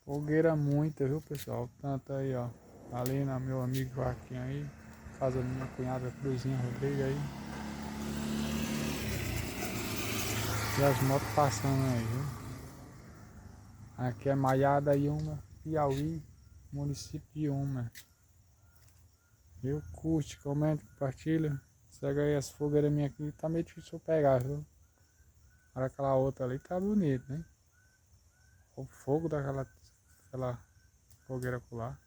Fogueira muita, viu, pessoal? Tanto aí, ó. Ali na meu amigo Joaquim aí. Casa da minha cunhada Cruzinha Rodrigues aí. E as motos passando aí, viu? Aqui é Maiada Yuma, Piauí, município de Yuma. Viu? Curte, comenta, compartilha. Segue aí as fogueiras minhas aqui. Tá meio difícil eu pegar, viu? Olha aquela outra ali, tá bonito, né? O fogo daquela fogueira pular.